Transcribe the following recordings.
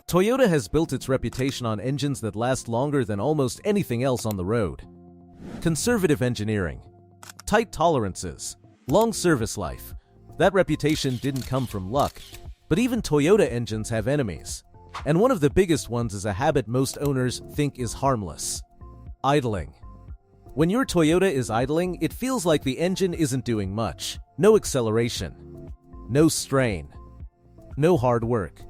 Toyota has built its reputation on engines that last longer than almost anything else on the road. Conservative engineering, tight tolerances, long service life. That reputation didn't come from luck, but even Toyota engines have enemies. And one of the biggest ones is a habit most owners think is harmless: idling. When your Toyota is idling, it feels like the engine isn't doing much. No acceleration, no strain, no hard work.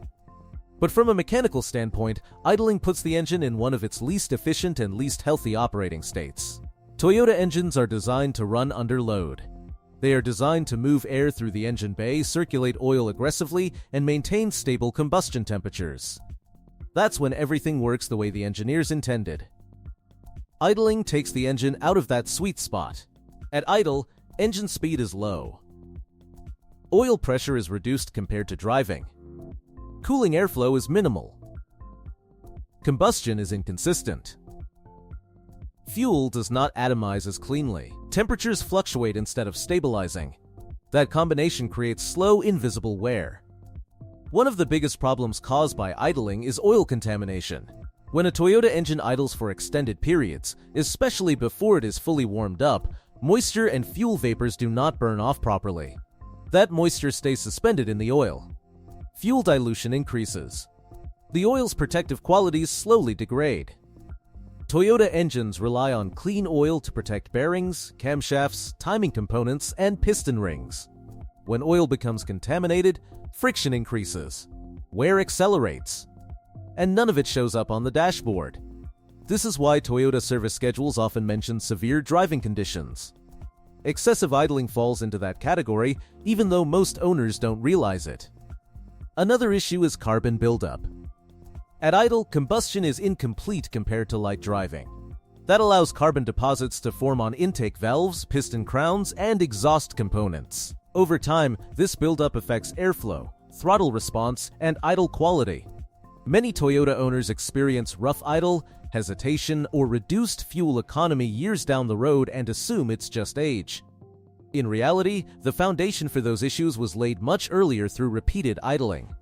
But from a mechanical standpoint, idling puts the engine in one of its least efficient and least healthy operating states. Toyota engines are designed to run under load. They are designed to move air through the engine bay, circulate oil aggressively, and maintain stable combustion temperatures. That's when everything works the way the engineers intended. Idling takes the engine out of that sweet spot. At idle, engine speed is low. Oil pressure is reduced compared to driving. Cooling airflow is minimal. Combustion is inconsistent. Fuel does not atomize as cleanly. Temperatures fluctuate instead of stabilizing. That combination creates slow, invisible wear. One of the biggest problems caused by idling is oil contamination. When a Toyota engine idles for extended periods, especially before it is fully warmed up, moisture and fuel vapors do not burn off properly. That moisture stays suspended in the oil. Fuel dilution increases. The oil's protective qualities slowly degrade. Toyota engines rely on clean oil to protect bearings, camshafts, timing components, and piston rings. When oil becomes contaminated, friction increases, wear accelerates, and none of it shows up on the dashboard. This is why Toyota service schedules often mention severe driving conditions. Excessive idling falls into that category, even though most owners don't realize it. Another issue is carbon buildup. At idle, combustion is incomplete compared to light driving. That allows carbon deposits to form on intake valves, piston crowns, and exhaust components. Over time, this buildup affects airflow, throttle response, and idle quality. Many Toyota owners experience rough idle, hesitation, or reduced fuel economy years down the road and assume it's just age. In reality, the foundation for those issues was laid much earlier through repeated idling.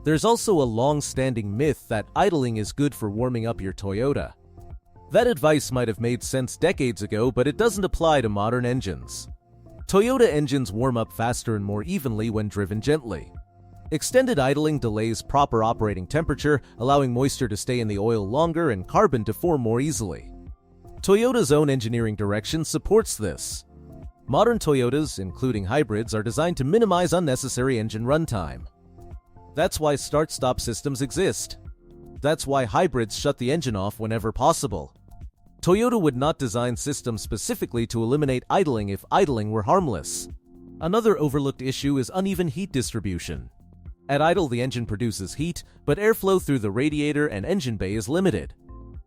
There's also a long-standing myth that idling is good for warming up your Toyota. That advice might have made sense decades ago, but it doesn't apply to modern engines. Toyota engines warm up faster and more evenly when driven gently. Extended idling delays proper operating temperature, allowing moisture to stay in the oil longer and carbon to form more easily. Toyota's own engineering direction supports this. Modern Toyotas, including hybrids, are designed to minimize unnecessary engine runtime. That's why start-stop systems exist. That's why hybrids shut the engine off whenever possible. Toyota would not design systems specifically to eliminate idling if idling were harmless. Another overlooked issue is uneven heat distribution. At idle, the engine produces heat, but airflow through the radiator and engine bay is limited.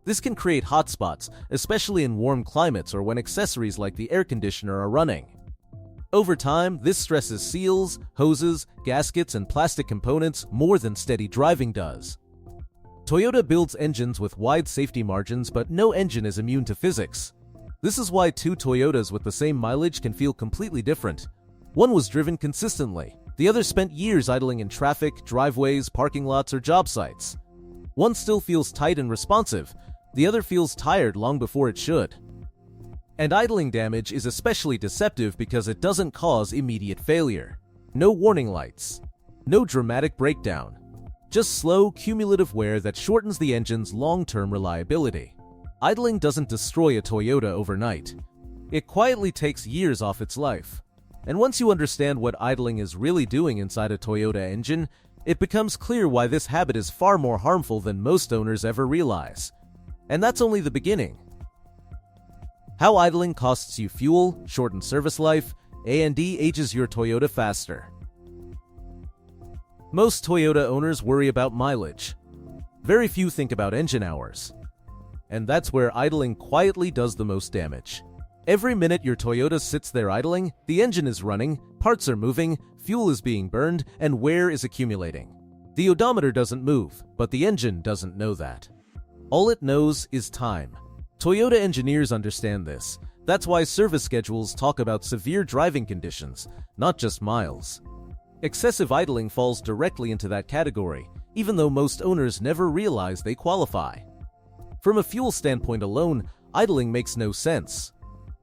This can create hotspots, especially in warm climates or when accessories like the air conditioner are running. Over time, this stresses seals, hoses, gaskets, and plastic components more than steady driving does. Toyota builds engines with wide safety margins, but no engine is immune to physics. This is why two Toyotas with the same mileage can feel completely different. One was driven consistently. The other spent years idling in traffic, driveways, parking lots, or job sites. One still feels tight and responsive. The other feels tired long before it should. And idling damage is especially deceptive because it doesn't cause immediate failure. No warning lights. No dramatic breakdown. Just slow, cumulative wear that shortens the engine's long-term reliability. Idling doesn't destroy a Toyota overnight. It quietly takes years off its life. And once you understand what idling is really doing inside a Toyota engine, it becomes clear why this habit is far more harmful than most owners ever realize. And that's only the beginning. How idling costs you fuel, shortens service life, A&D ages your Toyota faster. Most Toyota owners worry about mileage. Very few think about engine hours. And that's where idling quietly does the most damage. Every minute your Toyota sits there idling, the engine is running, parts are moving, fuel is being burned, and wear is accumulating. The odometer doesn't move, but the engine doesn't know that. All it knows is time. Toyota engineers understand this. That's why service schedules talk about severe driving conditions, not just miles. Excessive idling falls directly into that category. even though most owners never realize they qualify. From a fuel standpoint alone, idling makes no sense.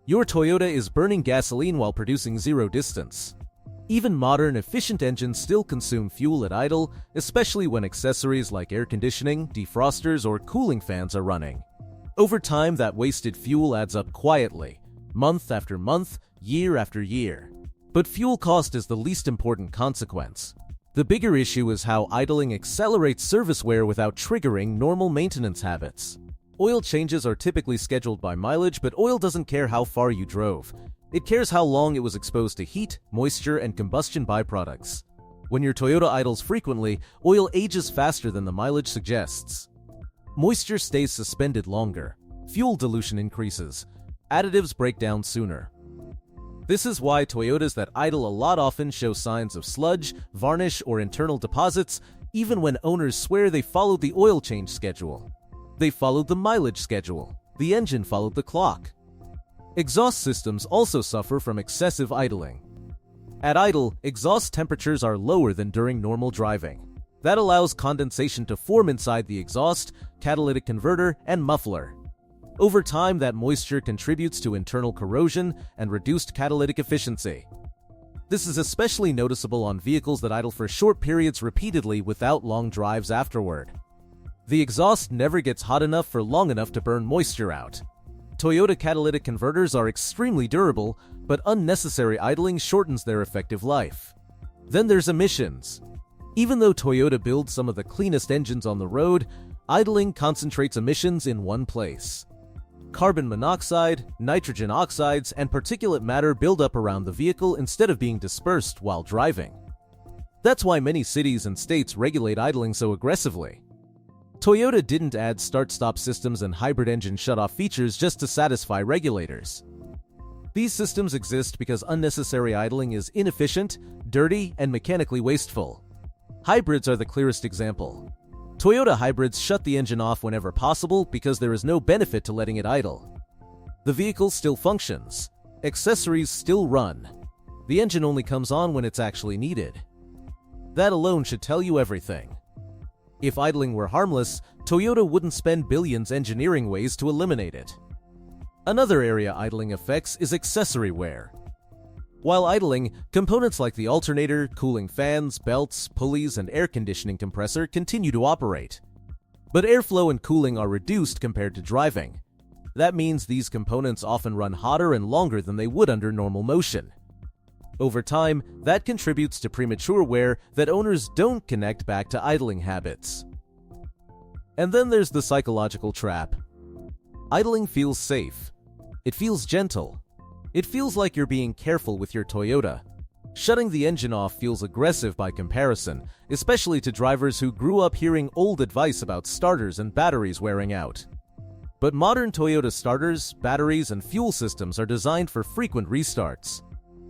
Your Toyota is burning gasoline while producing zero distance. Even modern, efficient engines still consume fuel at idle, especially when accessories like air conditioning, defrosters, or cooling fans are running. Over time, that wasted fuel adds up quietly, month after month, year after year. But fuel cost is the least important consequence. The bigger issue is how idling accelerates service wear without triggering normal maintenance habits. Oil changes are typically scheduled by mileage, but oil doesn't care how far you drove. It cares how long it was exposed to heat, moisture, and combustion byproducts. When your Toyota idles frequently, oil ages faster than the mileage suggests. Moisture stays suspended longer. Fuel dilution increases. Additives break down sooner. This is why Toyotas that idle a lot often show signs of sludge, varnish, or internal deposits, even when owners swear they followed the oil change schedule. They followed the mileage schedule. The engine followed the clock. Exhaust systems also suffer from excessive idling. At idle, exhaust temperatures are lower than during normal driving. That allows condensation to form inside the exhaust, catalytic converter, and muffler. Over time, that moisture contributes to internal corrosion and reduced catalytic efficiency. This is especially noticeable on vehicles that idle for short periods repeatedly without long drives afterward. The exhaust never gets hot enough for long enough to burn moisture out. Toyota catalytic converters are extremely durable, but unnecessary idling shortens their effective life. Then there's emissions. Even though Toyota builds some of the cleanest engines on the road, idling concentrates emissions in one place. Carbon monoxide, nitrogen oxides, and particulate matter build up around the vehicle instead of being dispersed while driving. That's why many cities and states regulate idling so aggressively. Toyota didn't add start-stop systems and hybrid engine shutoff features just to satisfy regulators. These systems exist because unnecessary idling is inefficient, dirty, and mechanically wasteful. Hybrids are the clearest example. Toyota hybrids shut the engine off whenever possible because there is no benefit to letting it idle. The vehicle still functions. Accessories still run. The engine only comes on when it's actually needed. That alone should tell you everything. If idling were harmless, Toyota wouldn't spend billions engineering ways to eliminate it. Another area idling affects is accessory wear. While idling, components like the alternator, cooling fans, belts, pulleys, and air conditioning compressor continue to operate. But airflow and cooling are reduced compared to driving. That means these components often run hotter and longer than they would under normal motion. Over time, that contributes to premature wear that owners don't connect back to idling habits. And then there's the psychological trap. Idling feels safe. It feels gentle. It feels like you're being careful with your Toyota. Shutting the engine off feels aggressive by comparison, especially to drivers who grew up hearing old advice about starters and batteries wearing out. But modern Toyota starters, batteries, and fuel systems are designed for frequent restarts.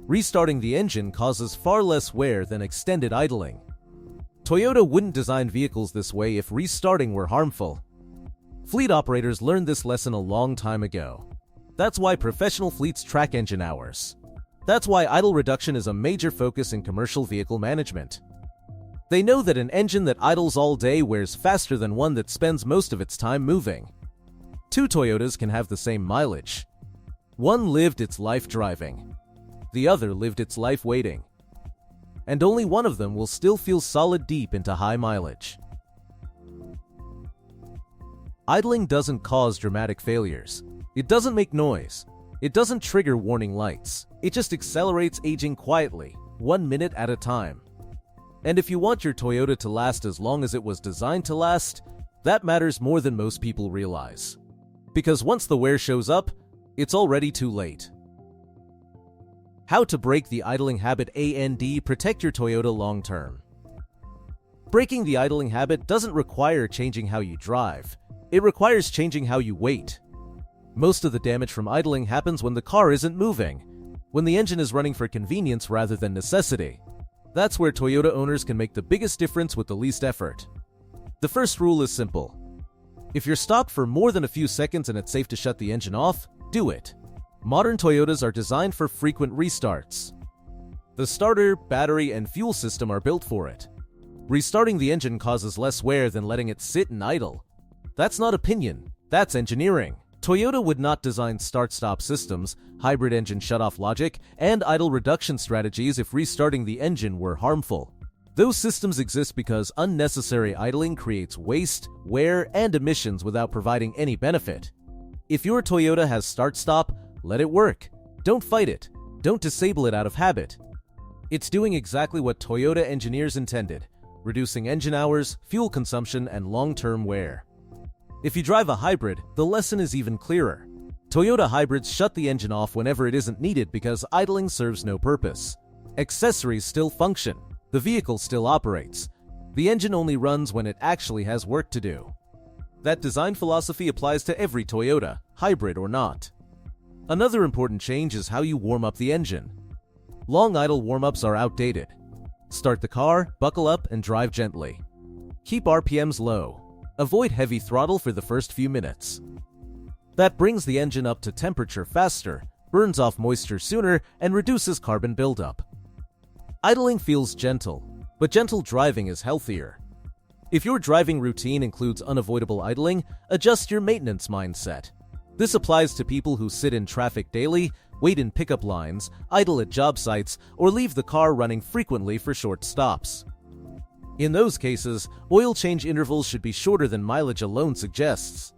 Restarting the engine causes far less wear than extended idling. Toyota wouldn't design vehicles this way if restarting were harmful. Fleet operators learned this lesson a long time ago. That's why professional fleets track engine hours. That's why idle reduction is a major focus in commercial vehicle management. They know that an engine that idles all day wears faster than one that spends most of its time moving. Two Toyotas can have the same mileage. One lived its life driving. The other lived its life waiting. And only one of them will still feel solid deep into high mileage. Idling doesn't cause dramatic failures. It doesn't make noise. It doesn't trigger warning lights. It just accelerates aging quietly, 1 minute at a time. And if you want your Toyota to last as long as it was designed to last, that matters more than most people realize. Because once the wear shows up, it's already too late. How to break the idling habit and protect your Toyota long-term. Breaking the idling habit doesn't require changing how you drive. It requires changing how you wait. Most of the damage from idling happens when the car isn't moving, when the engine is running for convenience rather than necessity. That's where Toyota owners can make the biggest difference with the least effort. The first rule is simple. If you're stopped for more than a few seconds and it's safe to shut the engine off, do it. Modern Toyotas are designed for frequent restarts. The starter, battery, and fuel system are built for it. Restarting the engine causes less wear than letting it sit and idle. That's not opinion, that's engineering. Toyota would not design start-stop systems, hybrid engine shutoff logic, and idle reduction strategies if restarting the engine were harmful. Those systems exist because unnecessary idling creates waste, wear, and emissions without providing any benefit. If your Toyota has start-stop, let it work. Don't fight it. Don't disable it out of habit. It's doing exactly what Toyota engineers intended, reducing engine hours, fuel consumption, and long-term wear. If you drive a hybrid, the lesson is even clearer. Toyota hybrids shut the engine off whenever it isn't needed because idling serves no purpose. Accessories still function. The vehicle still operates. The engine only runs when it actually has work to do. That design philosophy applies to every Toyota, hybrid or not. Another important change is how you warm up the engine. Long idle warm-ups are outdated. Start the car, buckle up, and drive gently. Keep RPMs low. Avoid heavy throttle for the first few minutes. That brings the engine up to temperature faster, burns off moisture sooner, and reduces carbon buildup. Idling feels gentle, but gentle driving is healthier. If your driving routine includes unavoidable idling, adjust your maintenance mindset. This applies to people who sit in traffic daily, wait in pickup lines, idle at job sites, or leave the car running frequently for short stops. In those cases, oil change intervals should be shorter than mileage alone suggests.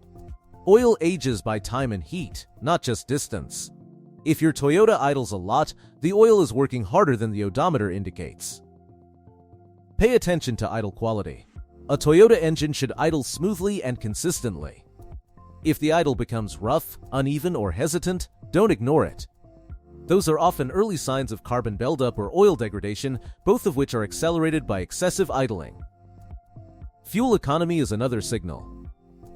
Oil ages by time and heat, not just distance. If your Toyota idles a lot, the oil is working harder than the odometer indicates. Pay attention to idle quality. A Toyota engine should idle smoothly and consistently. If the idle becomes rough, uneven, or hesitant, don't ignore it. Those are often early signs of carbon buildup or oil degradation, both of which are accelerated by excessive idling. Fuel economy is another signal.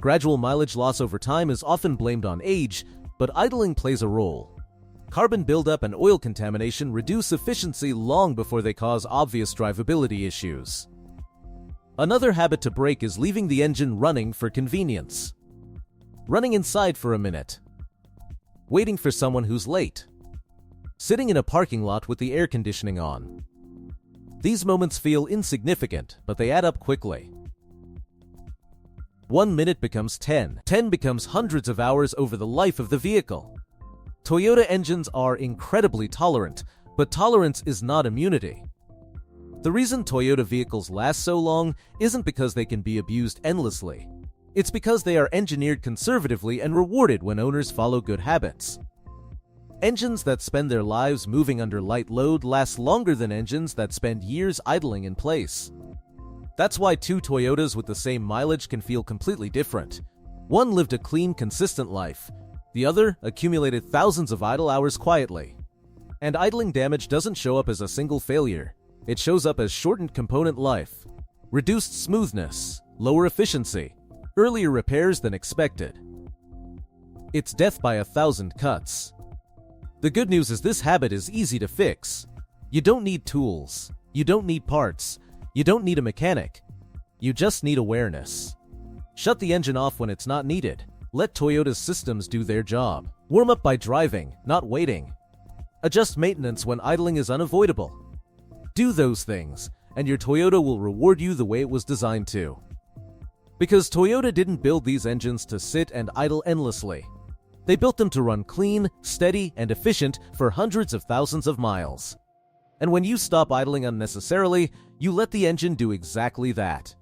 Gradual mileage loss over time is often blamed on age, but idling plays a role. Carbon buildup and oil contamination reduce efficiency long before they cause obvious drivability issues. Another habit to break is leaving the engine running for convenience. Running inside for a minute. Waiting for someone who's late. Sitting in a parking lot with the air conditioning on. These moments feel insignificant, but they add up quickly. 1 minute becomes 10. 10 becomes hundreds of hours over the life of the vehicle. Toyota engines are incredibly tolerant, but tolerance is not immunity. The reason Toyota vehicles last so long isn't because they can be abused endlessly. It's because they are engineered conservatively and rewarded when owners follow good habits. Engines that spend their lives moving under light load last longer than engines that spend years idling in place. That's why two Toyotas with the same mileage can feel completely different. One lived a clean, consistent life. The other accumulated thousands of idle hours quietly. And idling damage doesn't show up as a single failure. It shows up as shortened component life, reduced smoothness, lower efficiency, earlier repairs than expected. It's death by 1,000 cuts. The good news is this habit is easy to fix. You don't need tools. You don't need parts. You don't need a mechanic. You just need awareness. Shut the engine off when it's not needed. Let Toyota's systems do their job. Warm up by driving, not waiting. Adjust maintenance when idling is unavoidable. Do those things, and your Toyota will reward you the way it was designed to. Because Toyota didn't build these engines to sit and idle endlessly. They built them to run clean, steady, and efficient for hundreds of thousands of miles. And when you stop idling unnecessarily, you let the engine do exactly that.